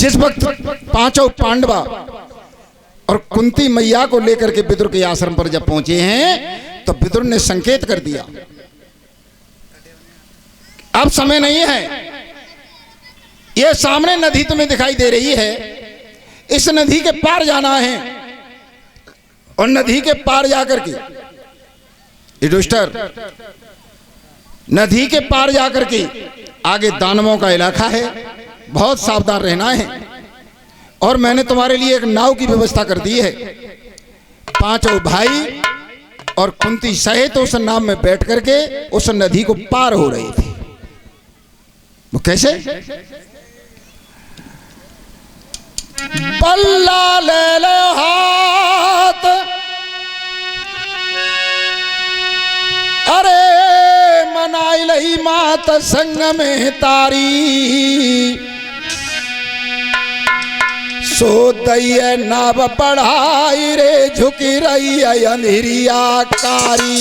जिस वक्त पांचों पांडवा और कुंती मैया को लेकर के विदुर के आश्रम पर जब पहुंचे हैं तो विदुर ने संकेत कर दिया, अब समय नहीं है, ये सामने नदी तुम्हें दिखाई दे रही है, इस नदी के पार जाना है। और नदी के पार जाकर के युधिष्ठिर, नदी के पार जाकर के आगे दानवों का इलाका है, बहुत सावधान रहना है। और मैंने तुम्हारे लिए एक नाव की व्यवस्था कर दी है। पांचों भाई और कुंती सहित उस नाव में बैठ करके उस नदी को पार हो रहे थे। वो कैसे? बल्ला ले ले हाथ, अरे मनाई लही मात संग में तारी, सो दैय नाव पढ़ाई रे झुकी रही अंधेरिया कारी।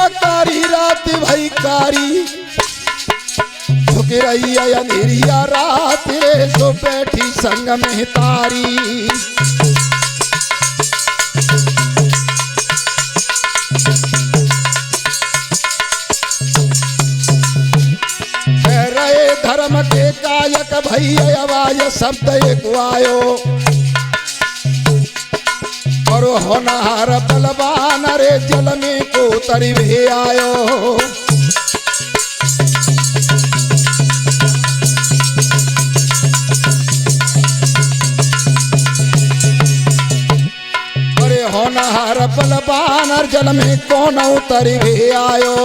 कारी रात भाई कारी झुकी रही अंधेरिया रात रे, सो बैठी संग में तारी। रहे धर्म के कायक भैया आवाज शब्द एक आयो, और होनहार बलवान रे जल में को तरी भी आयो। अरे होनहार बलवान जल में कौन उतरी भी आयो।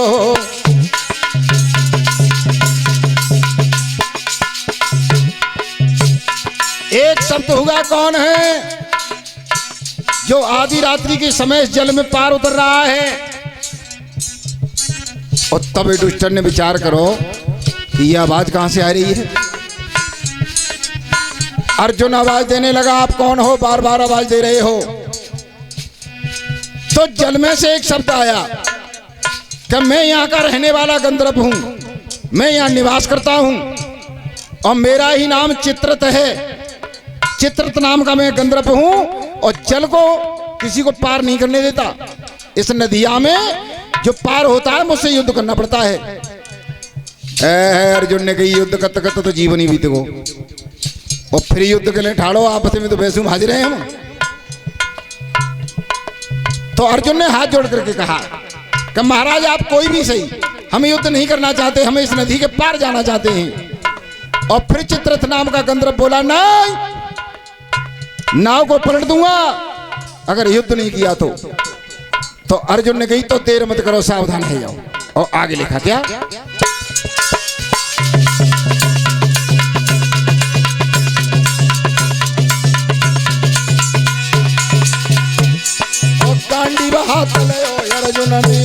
एक शब्द हुआ कौन है जो आधी रात्रि के समय जल में पार उतर रहा है? और तब युधिष्ठिर ने विचार करो कि यह आवाज कहां से आ रही है। अर्जुन आवाज देने लगा, आप कौन हो, बार बार आवाज दे रहे हो? तो जल में से एक शब्द आया कि मैं यहां का रहने वाला गंधर्व हूं, मैं यहां निवास करता हूं और मेरा ही नाम चित्रत है। चित्रत नाम का मैं गंधर्व हूं और जल को किसी को पार नहीं करने देता। इस नदिया में जो पार होता है मुझसे युद्ध करना पड़ता है। अर्जुन ने कही, युद्ध करते करते तो जीवन ही बीत गो, और फिर युद्ध के लिए ठाड़ो, आपस में तो वैसे हाजिर हैं हम। तो अर्जुन ने हाथ जोड़ करके कहा कि महाराज आप कोई भी सही, हम युद्ध नहीं करना चाहते, हम इस नदी के पार जाना चाहते हैं। और फिर चित्रथ नाम का गंधर्व बोला, नहीं, नाव को पलट दूंगा अगर युद्ध नहीं किया तो अर्जुन ने कही, तो देर मत करो, सावधान है जाओ। और आगे लिखा क्या? कांडी बहात ले अर्जुन ने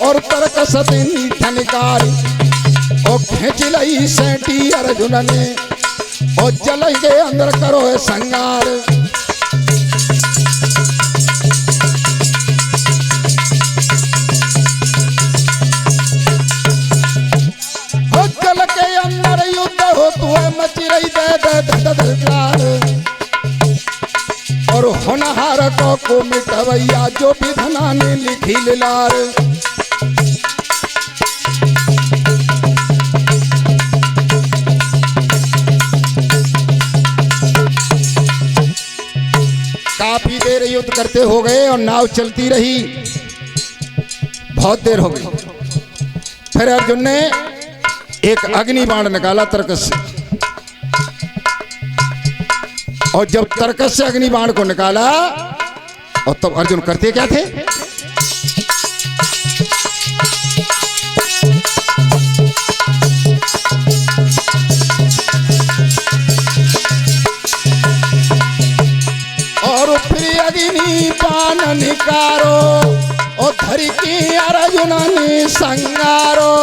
और तर्क सती ठनकारी, और खेच लई सेठी अर्जुन ने, और जल के अंदर करो है संगार। और जल के अंदर युद्ध हो तू है मची रही दे और होनहार को मिटवैया जो विधना ने लिखी लार। काफी देर युद्ध करते हो गए और नाव चलती रही, बहुत देर हो गई। फिर अर्जुन ने एक अग्नि बाण निकाला तर्कस से, और जब तर्कस से अग्नि बाण को निकाला, और तब अर्जुन करते क्या थे? और फिर अग्नि बाण निकारो और धरी की अर्जुन ने संगारो।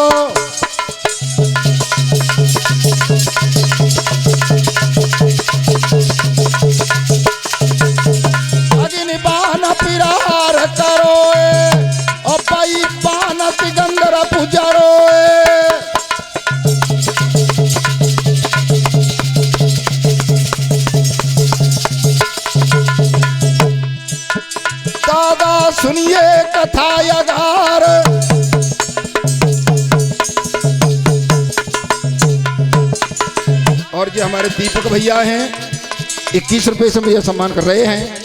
कथा यगार। और जो हमारे दीपक भैया हैं 21 रुपए से मुझे सम्मान कर रहे हैं।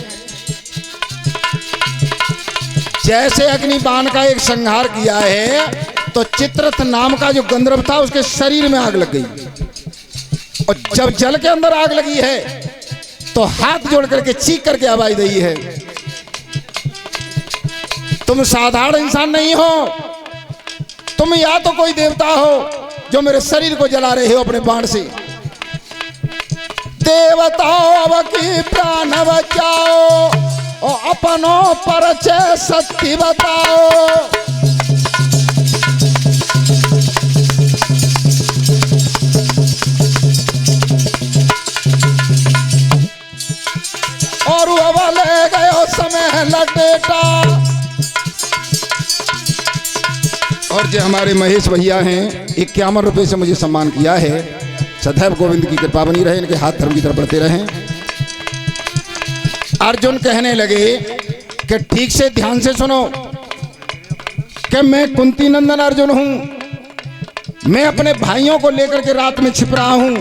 जैसे अग्निबाण का एक संहार किया है तो चित्ररथ नाम का जो गंधर्व था उसके शरीर में आग लग गई, और जब जल के अंदर आग लगी है तो हाथ जोड़ करके चीख करके आवाज दी है, तुम साधारण इंसान नहीं हो, तुम या तो कोई देवता हो जो मेरे शरीर को जला रहे हो अपने बाण से। देवताओं अब की प्राण बचाओ और अपनों परिचय सत्य बताओ। और अब ले गयो समय लटेटा। और जो हमारे महेश भैया हैं 51 रुपए से मुझे सम्मान किया है। सदैव गोविंद की कृपा बनी रहे, इनके हाथ धर्म की तरफ बढ़ते रहें। अर्जुन कहने लगे कि ठीक से ध्यान से सुनो कि मैं कुंती नंदन अर्जुन हूं, मैं अपने भाइयों को लेकर के रात में छिप रहा हूं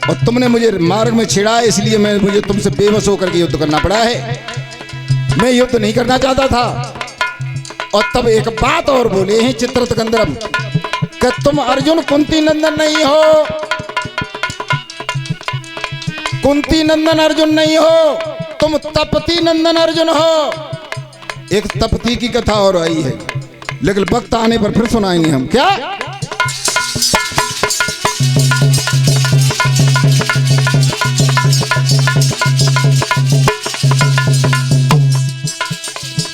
और तुमने मुझे मार्ग में छिड़ा, इसलिए मुझे तुमसे बेबस होकर के युद्ध करना पड़ा है। मैं युद्ध नहीं करना चाहता था। और तब एक बात और बोले हैं चित्ररथ गंधर्व कि तुम अर्जुन कुंती नंदन नहीं हो, कुंती नंदन अर्जुन नहीं हो, तुम तपती नंदन अर्जुन हो। एक तपती की कथा और आई है, लेकिन वक्त आने पर फिर सुनाएंगे हम। क्या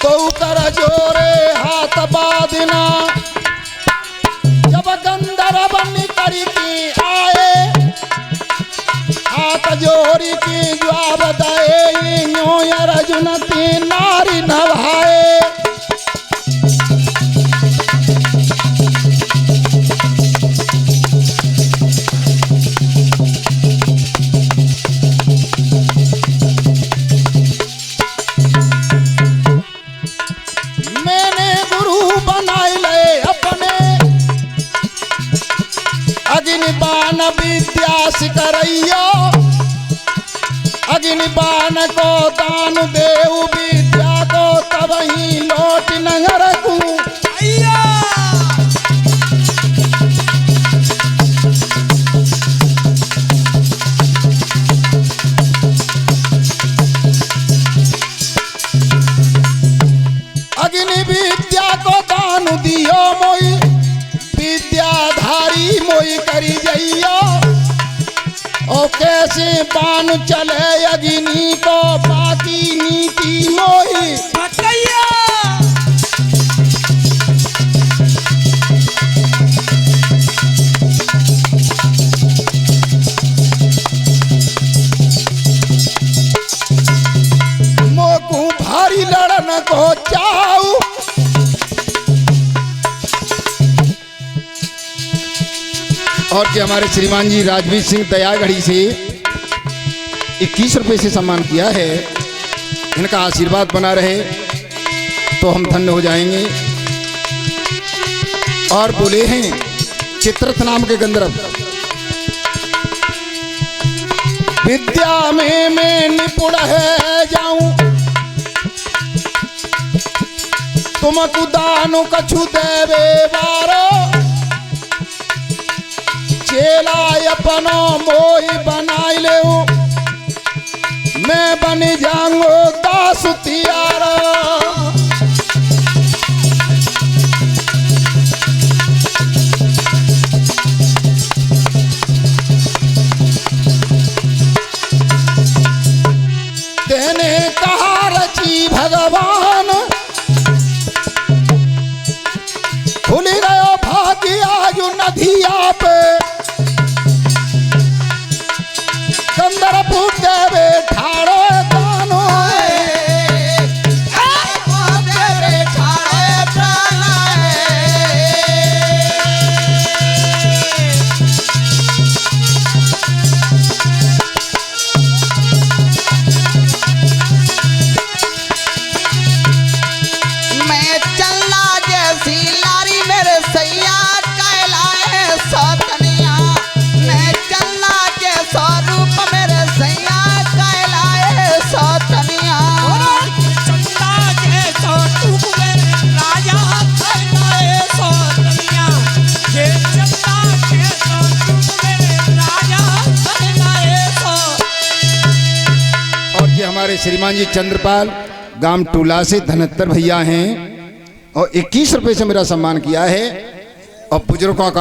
तो कर जोरे हाथ बादना, जब गंधर्व निकरी की आए, हाथ जोड़ी की जवाब दे न्यो अर्जुन तीन नारी नभाए। मैंने गुरु बनाए ले अपने, अग्निबाण विद्या सिखरैया, अग्निबाण को दान देव विद्या को तब ही लौट न रखूं। अग्नि विद्या को दान दियो मोई, विद्याधारी मोई करी जइयो। और कैसे बाण चले अग्नि को बाकी नीति मोही बतैया। मोकू भारी लड़न को चाऊ, और जो हमारे श्रीमान जी राजवीर सिंह दयागढ़ी से 21 रुपए से सम्मान किया है, इनका आशीर्वाद बना रहे तो हम धन्य हो जाएंगे। और बोले हैं चित्ररथ नाम के गंधर्व, विद्या में मैं निपुण है जाऊं, तुमको दानु कछु देवे बारो, चेला अपनो मोही बनाई ले, मैं बन जाऊंगो दास तियारा। तेने कहा रची भगवान, खुल गयो भाग्य आज नदिया पे, गंधर्व फूट देवे ठाड़ो दानो, मैं हमारे श्रीमान जी चंद्रपाल गांव टूला से 73 भैया हैं और 21 रुपए से मेरा सम्मान किया है। और बुजुर्गों का